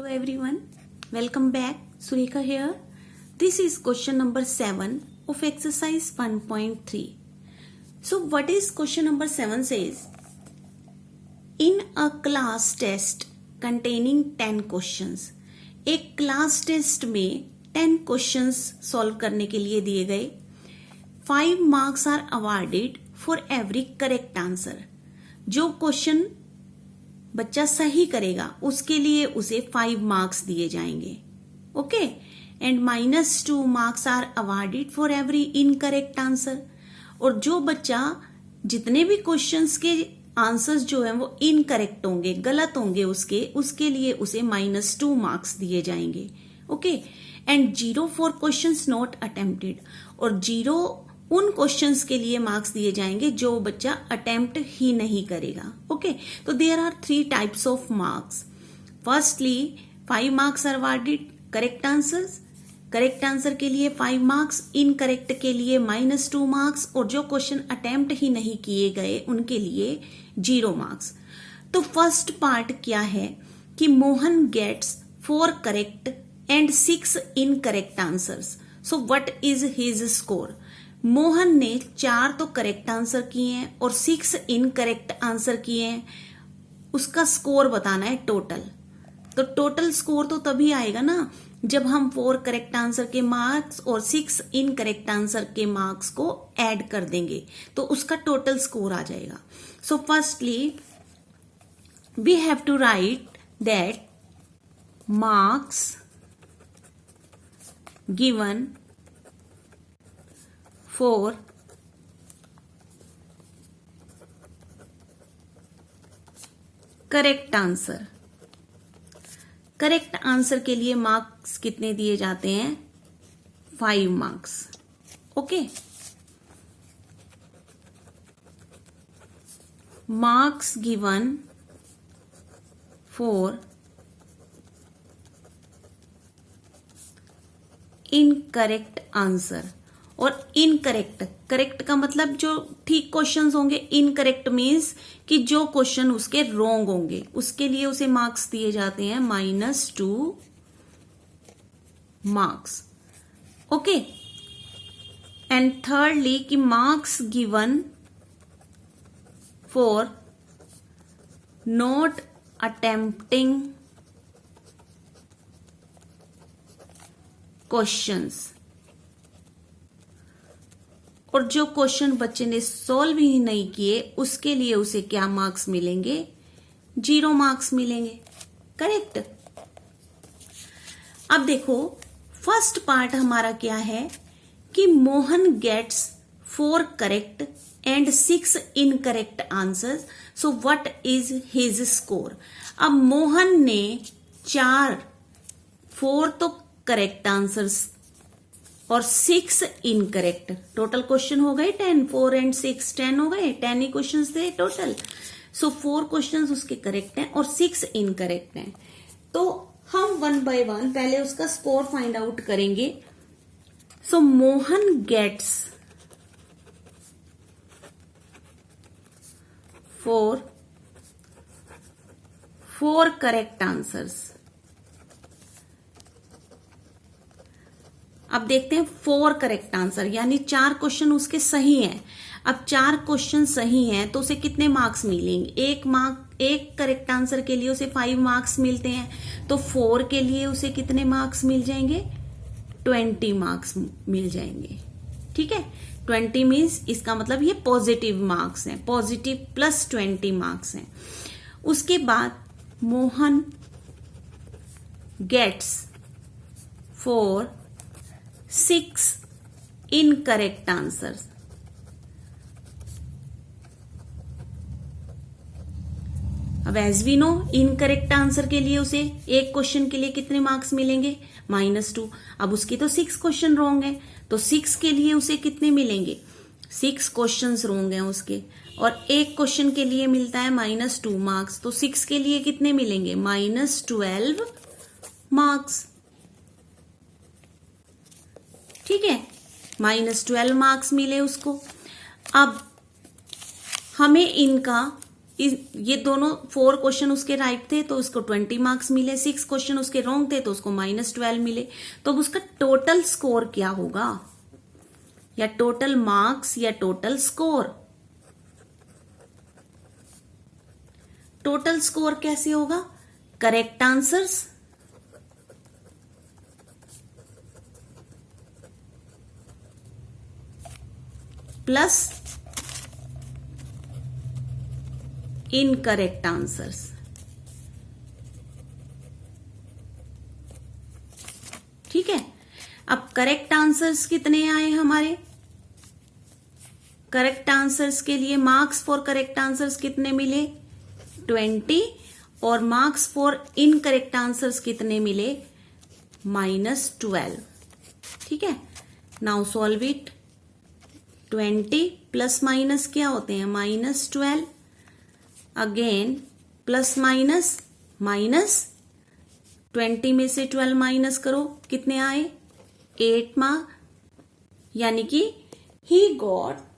Hello everyone, welcome back. Sureka here. This is question number 7 of exercise 1.3. So what is question number 7 says? In a class test containing 10 questions, एक class test में 10 questions solve करने के लिए दिए गए. 5 marks are awarded for every correct answer. जो question बच्चा सही करेगा उसके लिए उसे 5 मार्क्स दिए जाएंगे. Okay, and -2 marks are awarded for every incorrect answer. और जो बच्चा जितने भी क्वेश्चंस के आंसर्स जो है वो इनकरेक्ट होंगे, गलत होंगे उसके लिए उसे -2 मार्क्स दिए जाएंगे. Okay, and 0 for questions not attempted. और 0 उन क्वेश्चंस के लिए मार्क्स दिए जाएंगे जो बच्चा अटेम्प्ट ही नहीं करेगा. ओके, तो there are 3 types of marks. Firstly 5 marks are awarded correct answers. Correct answer के लिए 5 मार्क्स, इनकरेक्ट के लिए -2 मार्क्स, और जो क्वेश्चन अटेम्प्ट ही नहीं किए गए उनके लिए 0 मार्क्स. तो फर्स्ट पार्ट क्या है कि Mohan gets 4 correct and 6 incorrect answers. So what is his score? Mohan ने 4 तो करेक्ट आंसर किए हैं और 6 इनकरेक्ट आंसर किए हैं. उसका स्कोर बताना है टोटल. तो टोटल स्कोर तो तभी आएगा ना जब हम 4 करेक्ट आंसर के मार्क्स और 6 इनकरेक्ट आंसर के मार्क्स को ऐड कर देंगे तो उसका टोटल स्कोर आ जाएगा. So firstly we have to write that marks given for correct answer. Correct answer के लिए मार्क्स कितने दिए जाते हैं? 5 marks. Okay, marks given for incorrect answer. और इनकरेक्ट, करेक्ट का मतलब जो ठीक क्वेश्चंस होंगे, इनकरेक्ट मीन्स कि जो क्वेश्चन उसके रॉन्ग होंगे उसके लिए उसे मार्क्स दिए जाते हैं -2 मार्क्स. ओके, एंड थर्डली कि marks given for not attempting questions. और जो क्वेश्चन बच्चे ने सॉल्व ही नहीं किए उसके लिए उसे क्या मार्क्स मिलेंगे? 0 मार्क्स मिलेंगे. करेक्ट. अब देखो फर्स्ट पार्ट हमारा क्या है कि Mohan gets 4 correct and 6 incorrect answers. So what is his score? अब मोहन ने 4 तो करेक्ट आंसर्स और 6 इनकरेक्ट. टोटल क्वेश्चन हो गए 10. 4 एंड 6 10 हो गए. 10 ही क्वेश्चन थे टोटल. सो 4 क्वेश्चन उसके करेक्ट हैं और 6 इनकरेक्ट हैं. तो हम 1 by 1 पहले उसका स्कोर फाइंड आउट करेंगे. सो मोहन गेट्स 4 करेक्ट आंसर्स. अब देखते हैं 4 करेक्ट आंसर, यानी 4 क्वेश्चन उसके सही हैं. अब 4 क्वेश्चन सही हैं तो उसे कितने मार्क्स मिलेंगे? एक करेक्ट आंसर के लिए उसे 5 मार्क्स मिलते हैं. तो 4 के लिए उसे कितने मार्क्स मिल जाएंगे? 20 मार्क्स मिल जाएंगे. ठीक है, 20 मीन्स इसका मतलब ये पॉजिटिव मार्क्स हैं. पॉजिटिव +20 मार्क्स हैं. उसके बाद मोहन गेट्स 6 इनकरेक्ट आंसर्स. अब as we know incorrect answer के लिए उसे एक क्वेश्चन के लिए कितने मार्क्स मिलेंगे? -2. अब उसके तो 6 क्वेश्चन रॉन्ग है तो 6 के लिए उसे कितने मिलेंगे? 6 क्वेश्चंस रॉन्ग हैं उसके और एक क्वेश्चन के लिए मिलता है -2 मार्क्स. तो 6 के लिए कितने मिलेंगे? -12 मार्क्स. ठीक है, -12 मार्क्स मिले उसको. अब हमें इनका ये दोनों 4 क्वेश्चन उसके राइट थे तो उसको 20 मार्क्स मिले, 6 क्वेश्चन उसके रॉन्ग थे तो उसको -12 मिले। तो अब उसका टोटल स्कोर क्या होगा, या टोटल मार्क्स या टोटल स्कोर? टोटल स्कोर कैसे होगा? Correct answers plus incorrect answers. ठीक है, अब करेक्ट आंसर्स कितने आए हमारे? करेक्ट आंसर्स के लिए मार्क्स फॉर करेक्ट आंसर्स कितने मिले? 20, और मार्क्स फॉर इनकरेक्ट आंसर्स कितने मिले? -12। ठीक है, now solve it. 20 plus minus क्या होते हैं? -12। अगेन प्लस माइनस माइनस, 20 में से 12 माइनस करो, कितने आए? 8 मार्क्स, यानी कि he got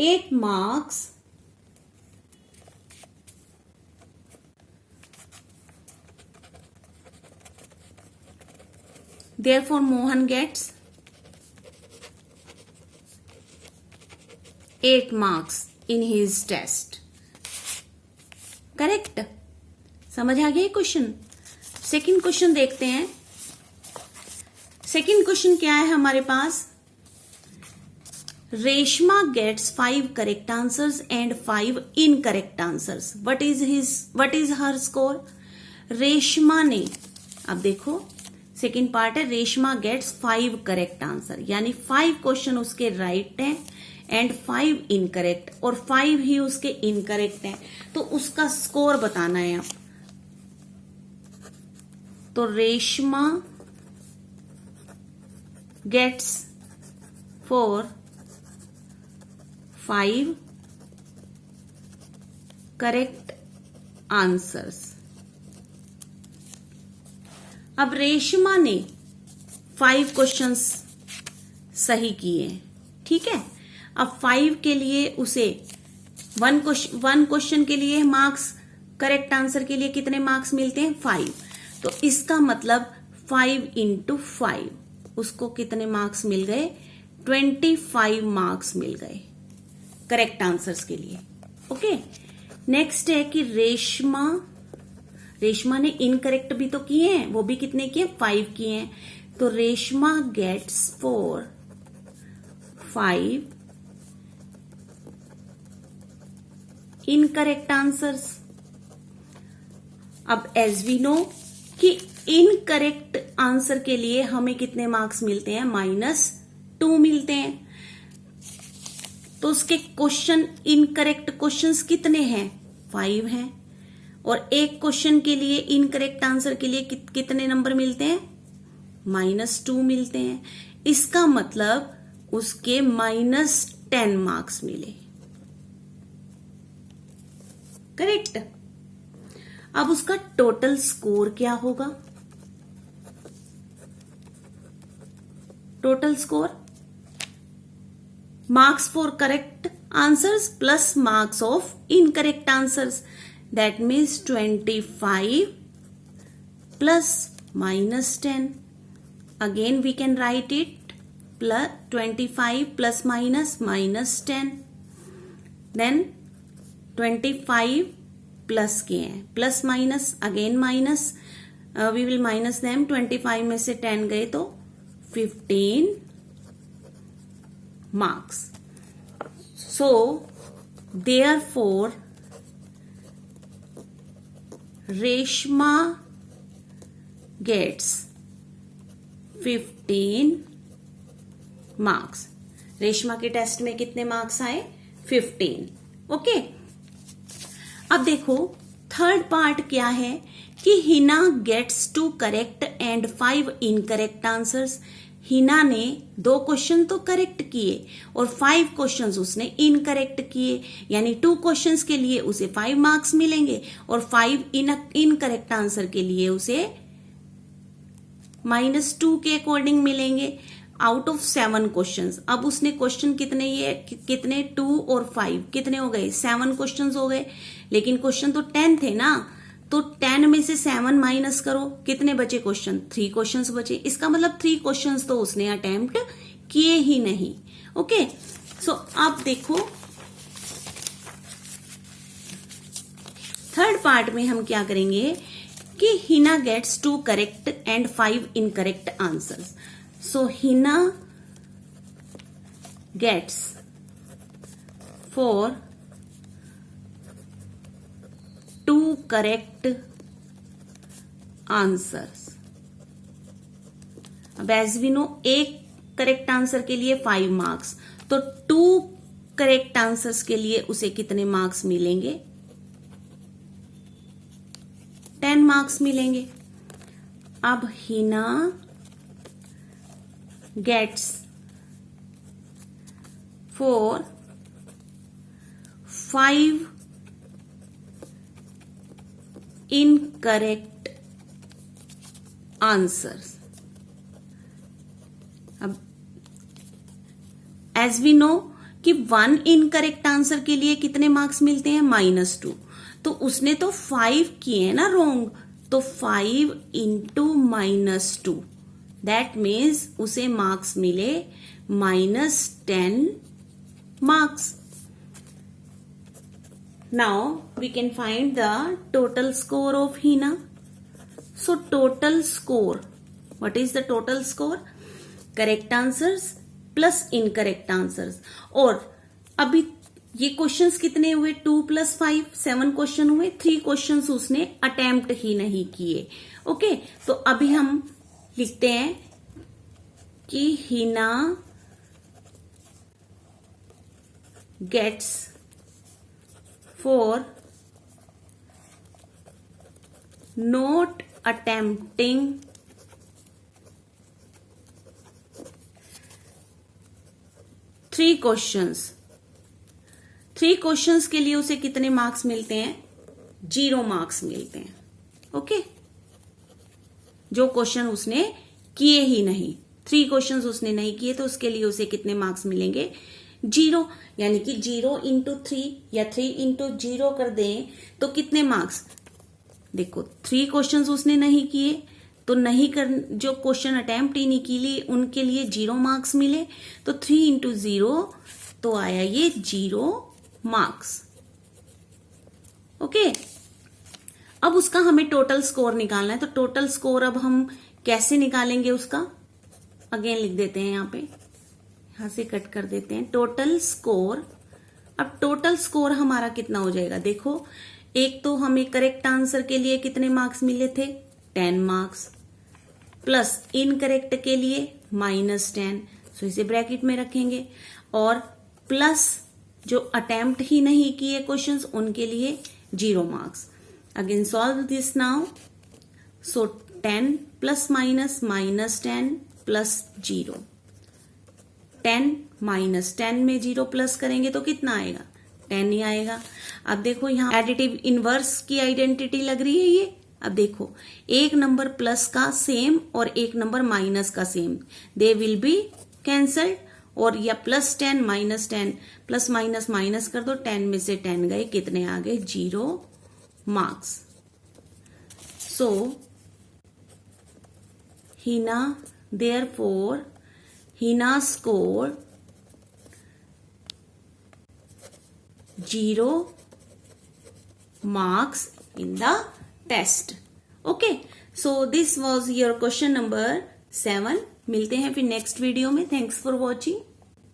8 marks therefore Mohan gets 8 marks in his test. Correct? समझ आ गया क्वेश्चन? सेकंड क्वेश्चन देखते हैं। सेकंड क्वेश्चन क्या है हमारे पास? Reshma gets 5 correct answers and 5 incorrect answers. What is her score? Reshma ने, अब देखो सेकंड पार्ट है, रेशमा गेट्स 5 करेक्ट आंसर, यानी 5 क्वेश्चन उसके राइट हैं एंड 5 इनकरेक्ट, और 5 ही उसके इनकरेक्ट हैं, तो उसका स्कोर बताना है आप। तो रेशमा गेट्स 5 करेक्ट आंसर्स। अब रेशमा ने 5 क्वेश्चंस सही किए, ठीक है। अब 5 के लिए उसे 1 क्वेश्चन के लिए मार्क्स, करेक्ट आंसर के लिए कितने मार्क्स मिलते हैं? 5। तो इसका मतलब 5 × 5 उसको कितने मार्क्स मिल गए? 25 मार्क्स मिल गए करेक्ट आंसर्स के लिए। ओके, नेक्स्ट है कि रेशमा ने इनकरेक्ट भी तो किए हैं, वो भी कितने किए? 5 किए हैं। तो रेशमा गेट्स 5 इनकरेक्ट आंसर्स। अब एज वी नो कि इनकरेक्ट आंसर के लिए हमें कितने मार्क्स मिलते हैं? -2 मिलते हैं। तो उसके क्वेश्चन, इनकरेक्ट क्वेश्चंस कितने हैं? 5 हैं। और एक क्वेश्चन के लिए, इनकरेक्ट आंसर के लिए कितने नंबर मिलते हैं? -2 मिलते हैं। इसका मतलब उसके -10 मार्क्स मिले। करेक्ट। अब उसका टोटल स्कोर क्या होगा? Total score marks for correct answers plus marks of incorrect answers, that means 25 plus -10. Again we can write it plus 25 plus -10. Then 25 plus के हैं, plus minus again minus, we will minus them। 25 में से 10 गए तो 15 marks. So therefore Reshma gets 15 marks. Reshma के test में कितने marks आए? 15। ओके, अब देखो थर्ड पार्ट क्या है कि Hina gets 2 correct and 5 incorrect answers. Hina ने 2 क्वेश्चन तो करेक्ट किए और 5 क्वेश्चंस उसने इनकरेक्ट किए, यानी 2 क्वेश्चंस के लिए उसे 5 मार्क्स मिलेंगे और 5 इनकरेक्ट आंसर के लिए उसे -2 के अकॉर्डिंग मिलेंगे। Out of 7 questions. अब उसने क्वेश्चन कितने, ये कितने 2 और 5 कितने हो गए, 7 क्वेश्चंस हो गए। लेकिन क्वेश्चन तो 10 थे ना, तो 10 में से 7 माइनस करो, कितने बचे क्वेश्चन, 3 क्वेश्चंस बचे। इसका मतलब 3 क्वेश्चंस तो उसने अटेम्प्ट किए ही नहीं। ओके, सो अब देखो थर्ड पार्ट में हम क्या करेंगे कि Hina gets 2 correct and 5 incorrect answers. So Hina gets 2 correct answers. अब एज वी नो, एक करेक्ट आंसर के लिए 5 मार्क्स, तो 2 करेक्ट आंसर्स के लिए उसे कितने मार्क्स मिलेंगे, 10 मार्क्स मिलेंगे। अब हिना गेट्स 5 इनकरेक्ट आंसर्स। अब एज वी नो कि 1 इनकरेक्ट आंसर के लिए कितने मार्क्स मिलते हैं, -2। तो उसने तो 5 किए ना रॉन्ग, तो 5 इंटू -2, दैट मीन्स उसे मार्क्स मिले -10 marks. Now we can find the total score of Hina. So total score, what is the total score, correct answers plus incorrect answers. और अभी ये क्वेश्चंस कितने हुए, 2 + 5 7 क्वेश्चन हुए, 3 क्वेश्चंस उसने अटेम्प्ट ही नहीं किए। ओके, तो अभी हम लिखते हैं कि Hina gets 4 not attempting 3 questions. 3 questions के लिए उसे कितने मार्क्स मिलते हैं, 0 मार्क्स मिलते हैं। ओके, जो क्वेश्चन उसने किए ही नहीं, 3 क्वेश्चंस उसने नहीं किए, तो उसके लिए उसे कितने मार्क्स मिलेंगे, 0। यानी कि 0 इंटू 3 या 3 इंटू 0 कर दें तो कितने मार्क्स, देखो 3 क्वेश्चंस उसने नहीं किए, तो नहीं कर, जो क्वेश्चन अटेम्प्ट ही नहीं किए उनके लिए 0 मार्क्स मिले। तो 3 इंटू 0 तो आया ये 0 मार्क्स। ओके, अब उसका हमें टोटल स्कोर निकालना है। तो टोटल स्कोर अब हम कैसे निकालेंगे उसका, अगेन लिख देते हैं, यहाँ पे यहां से कट कर देते हैं टोटल स्कोर। अब टोटल स्कोर हमारा कितना हो जाएगा, देखो एक तो हमें करेक्ट आंसर के लिए कितने मार्क्स मिले थे, 10 मार्क्स, प्लस इनकरेक्ट के लिए -10, सो इसे ब्रैकेट में रखेंगे, और प्लस जो अटेम्प्ट ही नहीं किए क्वेश्चंस उनके लिए 0 marks. Again solve this now. So 10 + -10 plus 0, 10 - 10 में 0 प्लस करेंगे तो कितना आएगा, 10 ही आएगा। अब देखो यहाँ एडिटिव इनवर्स की आइडेंटिटी लग रही है ये। अब देखो एक नंबर प्लस का सेम और एक नंबर माइनस का same, they will be cancelled, और या +10 -10 प्लस माइनस माइनस कर दो, 10 में से 10 गए, कितने आ गए, 0 marks. So Hina therefore Hina scored 0 marks in the test. Okay, so this was your question number 7. मिलते हैं फिर नेक्स्ट वीडियो में। Thanks for watching.